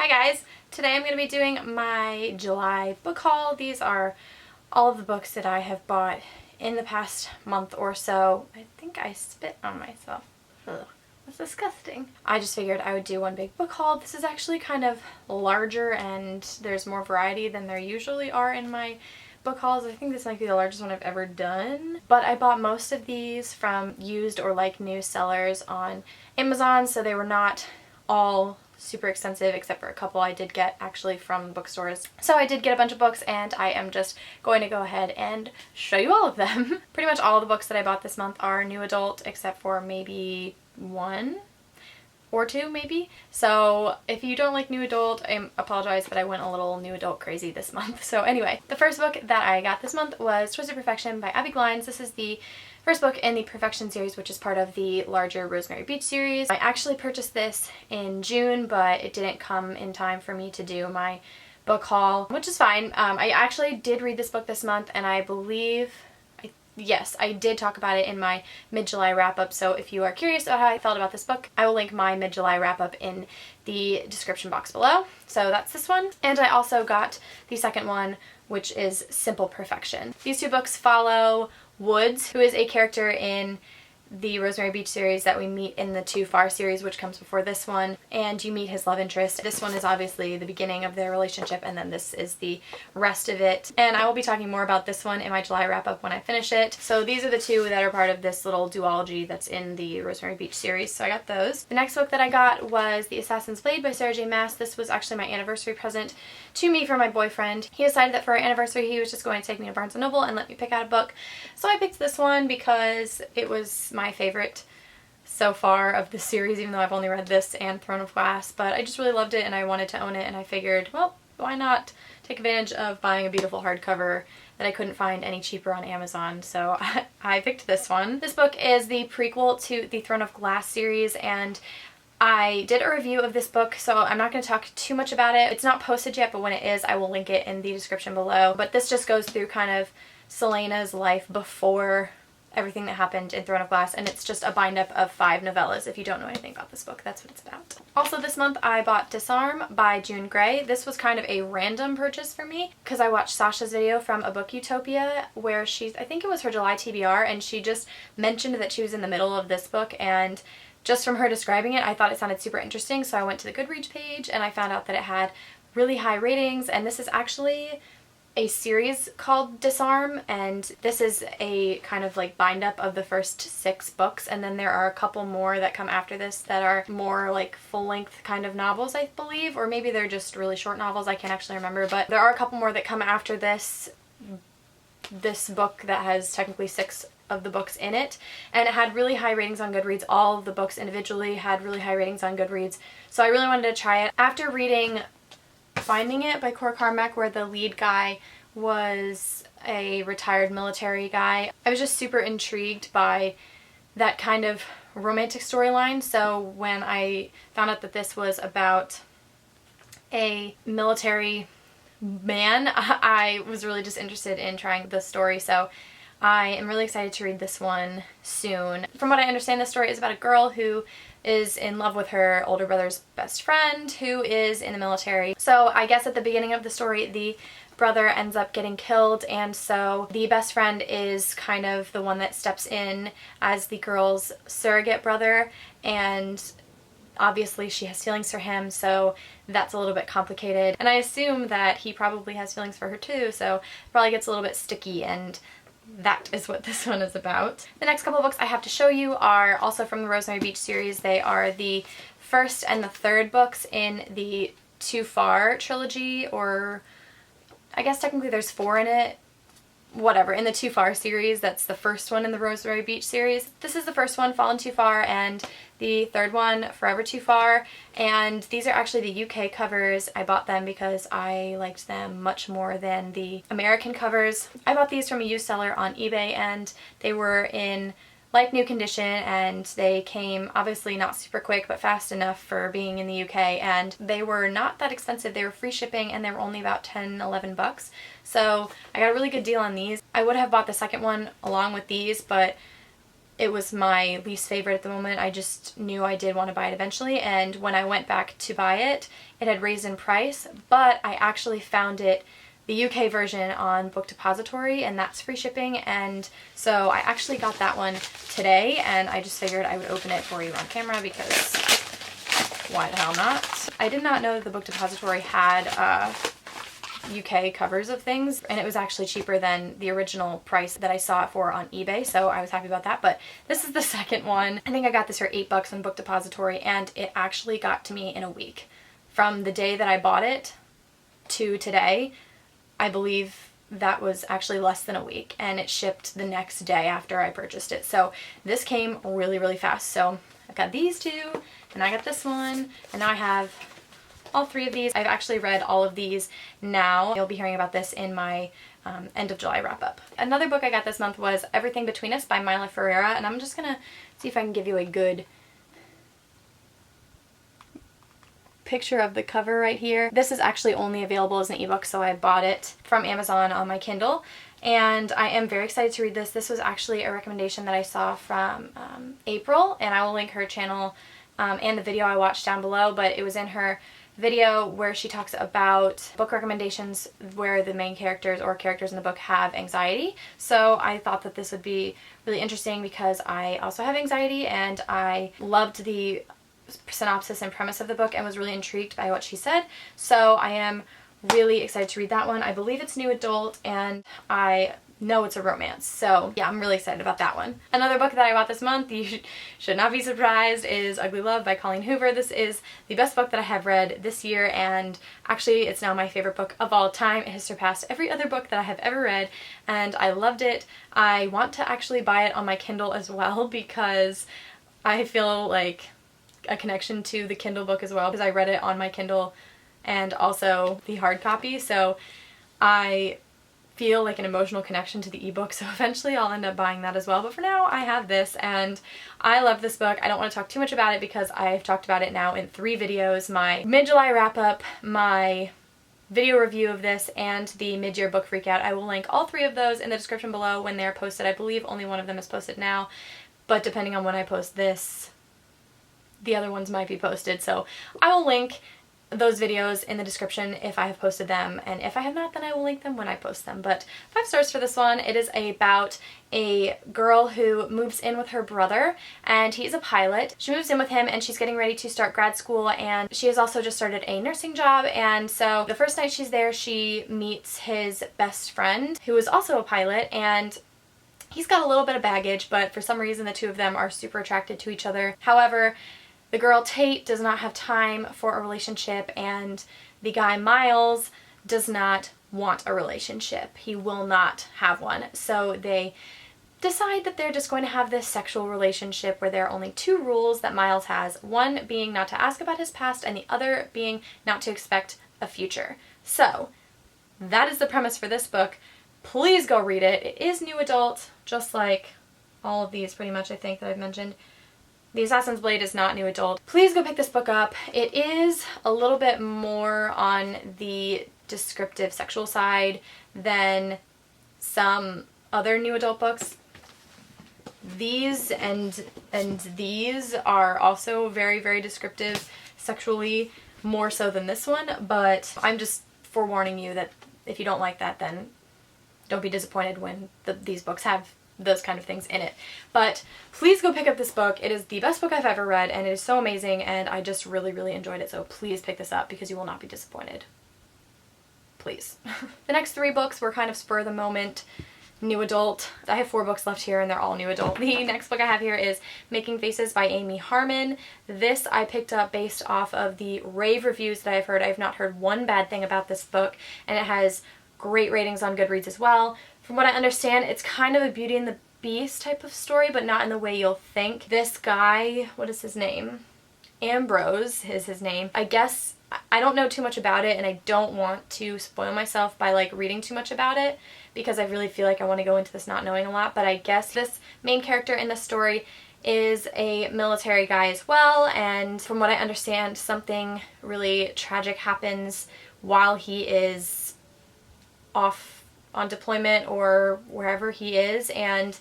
Hi guys! Today I'm going to be doing my July book haul. These are all of the books that I have bought in the past month or so. I think I spit on myself. Ugh, that's disgusting. I just figured I would do one big book haul. This is actually kind of larger and there's more variety than there usually are in my book hauls. I think this might be the largest one I've ever done. But I bought most of these from used or like new sellers on Amazon, so they were not all super expensive except for a couple I did get actually from bookstores. So I did get a bunch of books and I am just going to go ahead and show you all of them. Pretty much all the books that I bought this month are new adult except for maybe one or two maybe. So if you don't like new adult, I apologize, but I went a little new adult crazy this month. So anyway, the first book that I got this month was Twisted Perfection by Abby Glines. This is the first book in the Perfection series, which is part of the larger Rosemary Beach series. I actually purchased this in June, but it didn't come in time for me to do my book haul, which is fine. I actually did read this book this month, and I believe, yes, I did talk about it in my mid-July wrap-up, so if you are curious about how I felt about this book, I will link my mid-July wrap-up in the description box below. So that's this one. And I also got the second one, which is Simple Perfection. These two books follow Woods, who is a character in the Rosemary Beach series that we meet in the Too Far series, which comes before this one, and you meet his love interest. This one is obviously the beginning of their relationship, and then this is the rest of it. And I will be talking more about this one in my July wrap-up when I finish it. So these are the two that are part of this little duology that's in the Rosemary Beach series, so I got those. The next book that I got was The Assassin's Blade by Sarah J. Maas. This was actually my anniversary present to me from my boyfriend. He decided that for our anniversary he was just going to take me to Barnes & Noble and let me pick out a book. So I picked this one because it was my favorite so far of the series, even though I've only read this and Throne of Glass, but I just really loved it and I wanted to own it, and I figured, well, why not take advantage of buying a beautiful hardcover that I couldn't find any cheaper on Amazon, so I picked this one. This book is the prequel to the Throne of Glass series, and I did a review of this book, so I'm not going to talk too much about it. It's not posted yet, but when it is, I will link it in the description below. But this just goes through kind of Celaena's life before everything that happened in Throne of Glass, and it's just a bind-up of 5 novellas. If you don't know anything about this book, that's what it's about. Also this month I bought Disarm by June Gray. This was kind of a random purchase for me because I watched Sasha's video from A Book Utopia where I think it was her July TBR, and she just mentioned that she was in the middle of this book, and just from her describing it, I thought it sounded super interesting, so I went to the Goodreads page and I found out that it had really high ratings, and this is actually a series called Disarm, and this is a kind of like bind-up of the first 6 books, and then there are a couple more that come after this that are more like full-length kind of novels, I believe, or maybe they're just really short novels, I can't actually remember, but there are a couple more that come after this book that has technically 6 of the books in it, and it had really high ratings on Goodreads. All of the books individually had really high ratings on Goodreads, so I really wanted to try it. After reading Finding It by Cora Carmack, where the lead guy was a retired military guy, I was just super intrigued by that kind of romantic storyline. So when I found out that this was about a military man, I was really just interested in trying the story, so I am really excited to read this one soon. From what I understand, this story is about a girl who is in love with her older brother's best friend who is in the military. So I guess at the beginning of the story, the brother ends up getting killed, and so the best friend is kind of the one that steps in as the girl's surrogate brother, and obviously she has feelings for him, so that's a little bit complicated. And I assume that he probably has feelings for her too, so it probably gets a little bit sticky, and that is what this one is about. The next couple of books I have to show you are also from the Rosemary Beach series. They are the first and the third books in the Too Far trilogy, or I guess technically there's 4 in it. Whatever, in the Too Far series, that's the first one in the Rosemary Beach series. This is the first one, Fallen Too Far, and the third one, Forever Too Far, and these are actually the UK covers. I bought them because I liked them much more than the American covers. I bought these from a used seller on eBay, and they were in like new condition, and they came obviously not super quick but fast enough for being in the UK, and they were not that expensive. They were free shipping and they were only about 10-11 bucks, so I got a really good deal on these. I would have bought the second one along with these, but it was my least favorite at the moment. I just knew I did want to buy it eventually, and when I went back to buy it, it had raised in price, but I actually found it, the UK version, on Book Depository, and that's free shipping, and so I actually got that one today, and I just figured I would open it for you on camera because why the hell not? I did not know that the Book Depository had UK covers of things, and it was actually cheaper than the original price that I saw it for on eBay, so I was happy about that. But this is the second one. I think I got this for $8 on Book Depository, and it actually got to me in a week. From the day that I bought it to today, I believe that was actually less than a week, and it shipped the next day after I purchased it. So this came really, really fast. So I've got these two, and I got this one, and now I have all three of these. I've actually read all of these now. You'll be hearing about this in my end of July wrap up. Another book I got this month was Everything Between Us by Mila Ferreira, and I'm just gonna see if I can give you a good picture of the cover right here. This is actually only available as an ebook, so I bought it from Amazon on my Kindle, and I am very excited to read this. This was actually a recommendation that I saw from April, and I will link her channel and the video I watched down below, but it was in her video where she talks about book recommendations where the main characters or characters in the book have anxiety. So I thought that this would be really interesting because I also have anxiety, and I loved the synopsis and premise of the book and was really intrigued by what she said. So I am really excited to read that one. I believe it's new adult, and I know it's a romance. So yeah, I'm really excited about that one. Another book that I bought this month, you should not be surprised, is Ugly Love by Colleen Hoover. This is the best book that I have read this year, and actually it's now my favorite book of all time. It has surpassed every other book that I have ever read, and I loved it. I want to actually buy it on my Kindle as well because I feel like a connection to the Kindle book as well, because I read it on my Kindle and also the hard copy, so I feel like an emotional connection to the ebook, so eventually I'll end up buying that as well. But for now, I have this, and I love this book. I don't want to talk too much about it because I've talked about it now in 3 videos. My mid-July wrap-up, my video review of this, and the mid-year book freakout. I will link all 3 of those in the description below when they're posted. I believe only one of them is posted now, but depending on when I post this, the other ones might be posted. So I will link those videos in the description if I have posted them, and if I have not, then I will link them when I post them. But 5 stars for this one. It is about a girl who moves in with her brother, and he's a pilot. She moves in with him, and she's getting ready to start grad school, and she has also just started a nursing job. And so the first night she's there, she meets his best friend, who is also a pilot, and he's got a little bit of baggage, but for some reason the two of them are super attracted to each other. However, the girl Tate does not have time for a relationship, and the guy Miles does not want a relationship. He will not have one. So they decide that they're just going to have this sexual relationship where there are only 2 rules that Miles has. One being not to ask about his past, and the other being not to expect a future. So that is the premise for this book. Please go read it. It is new adult, just like all of these pretty much, I think, that I've mentioned. The Assassin's Blade is not new adult. Please go pick this book up. It is a little bit more on the descriptive sexual side than some other new adult books. These and these are also very, very descriptive sexually, more so than this one, but I'm just forewarning you that if you don't like that, then don't be disappointed when these books have those kind of things in it. But please go pick up this book. It is the best book I've ever read, and it is so amazing, and I just really, really enjoyed it. So please pick this up because you will not be disappointed. Please. The next 3 books were kind of spur of the moment, new adult. I have 4 books left here, and they're all new adult. The next book I have here is Making Faces by Amy Harmon. This I picked up based off of the rave reviews that I've heard. I've not heard one bad thing about this book, and it has great ratings on Goodreads as well. From what I understand, it's kind of a Beauty and the Beast type of story, but not in the way you'll think. This guy, what is his name? Ambrose is his name. I guess, I don't know too much about it, and I don't want to spoil myself by like reading too much about it because I really feel like I want to go into this not knowing a lot, but I guess this main character in this story is a military guy as well, and from what I understand, something really tragic happens while he is off on deployment or wherever he is, and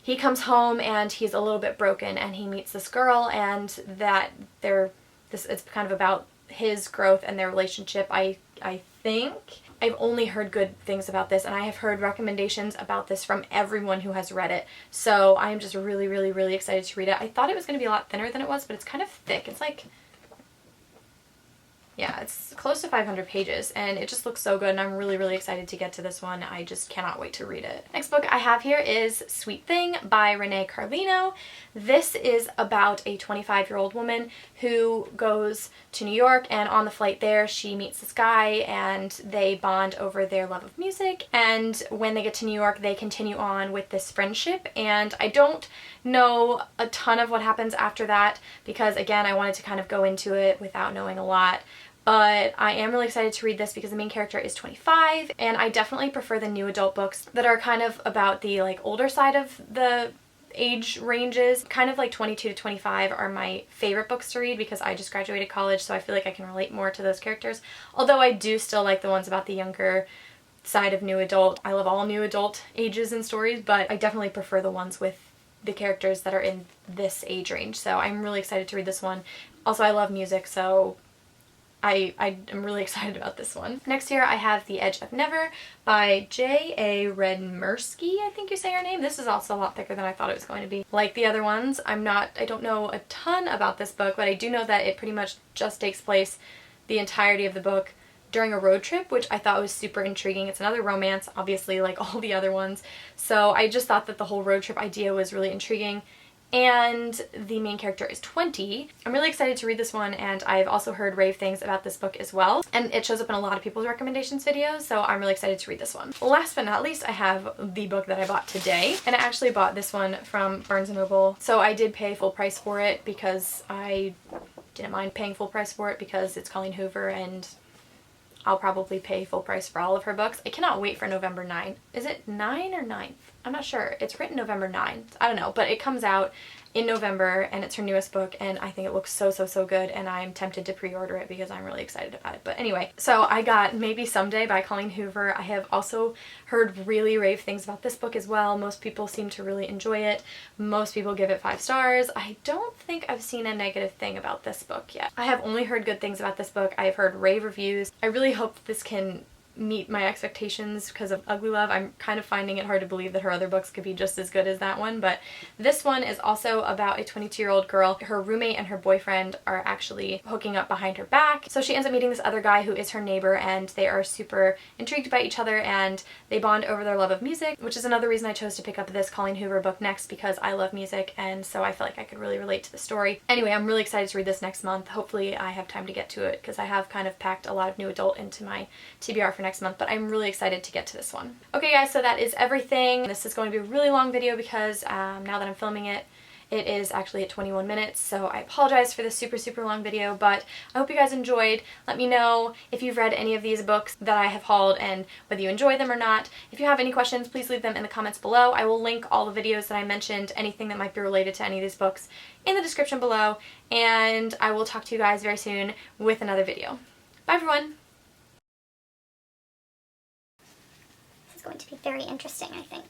he comes home and he's a little bit broken, and he meets this girl, and that it's kind of about his growth and their relationship. I think I've only heard good things about this, and I have heard recommendations about this from everyone who has read it. So I am just really, really, really excited to read it. I thought it was going to be a lot thinner than it was, but it's kind of thick. It's like, yeah, it's close to 500 pages, and it just looks so good, and I'm really, really excited to get to this one. I just cannot wait to read it. Next book I have here is Sweet Thing by Renee Carlino. This is about a 25-year-old woman who goes to New York, and on the flight there she meets this guy, and they bond over their love of music, and when they get to New York they continue on with this friendship, and I don't know a ton of what happens after that because, again, I wanted to kind of go into it without knowing a lot. But I am really excited to read this because the main character is 25, and I definitely prefer the new adult books that are kind of about the like older side of the age ranges. Kind of like 22 to 25 are my favorite books to read because I just graduated college, so I feel like I can relate more to those characters. Although I do still like the ones about the younger side of new adult. I love all new adult ages and stories, but I definitely prefer the ones with the characters that are in this age range. So I'm really excited to read this one. Also, I love music, so I am really excited about this one. Next here I have The Edge of Never by J.A. Redmersky, I think you say her name. This is also a lot thicker than I thought it was going to be. Like the other ones, I don't know a ton about this book, but I do know that it pretty much just takes place the entirety of the book during a road trip, which I thought was super intriguing. It's another romance, obviously, like all the other ones. So I just thought that the whole road trip idea was really intriguing. And the main character is 20. I'm really excited to read this one, and I've also heard rave things about this book as well, and it shows up in a lot of people's recommendations videos, so I'm really excited to read this one. Last but not least, I have the book that I bought today, and I actually bought this one from Barnes & Noble, so I did pay full price for it because I didn't mind paying full price for it because it's Colleen Hoover, and I'll probably pay full price for all of her books. I cannot wait for November 9th. Is it 9 or 9th? I'm not sure. It's written November 9th. I don't know, but it comes out in November, and it's her newest book, and I think it looks so, so, so good, and I'm tempted to pre-order it because I'm really excited about it. But anyway, so I got Maybe Someday by Colleen Hoover. I have also heard really rave things about this book as well. Most people seem to really enjoy it. Most people give it 5 stars. I don't think I've seen a negative thing about this book yet. I have only heard good things about this book. I've heard rave reviews. I really hope that this can meet my expectations because of Ugly Love. I'm kind of finding it hard to believe that her other books could be just as good as that one, but this one is also about a 22-year-old girl. Her roommate and her boyfriend are actually hooking up behind her back, so she ends up meeting this other guy who is her neighbor, and they are super intrigued by each other, and they bond over their love of music, which is another reason I chose to pick up this Colleen Hoover book next, because I love music, and so I feel like I could really relate to the story. Anyway, I'm really excited to read this next month. Hopefully I have time to get to it because I have kind of packed a lot of new adult into my TBR for next month, but I'm really excited to get to this one. Okay guys, so that is everything. This is going to be a really long video because now that I'm filming it, it is actually at 21 minutes, so I apologize for this super, super long video, but I hope you guys enjoyed. Let me know if you've read any of these books that I have hauled and whether you enjoy them or not. If you have any questions, please leave them in the comments below. I will link all the videos that I mentioned, anything that might be related to any of these books, in the description below, and I will talk to you guys very soon with another video. Bye everyone! This is going to be very interesting, I think.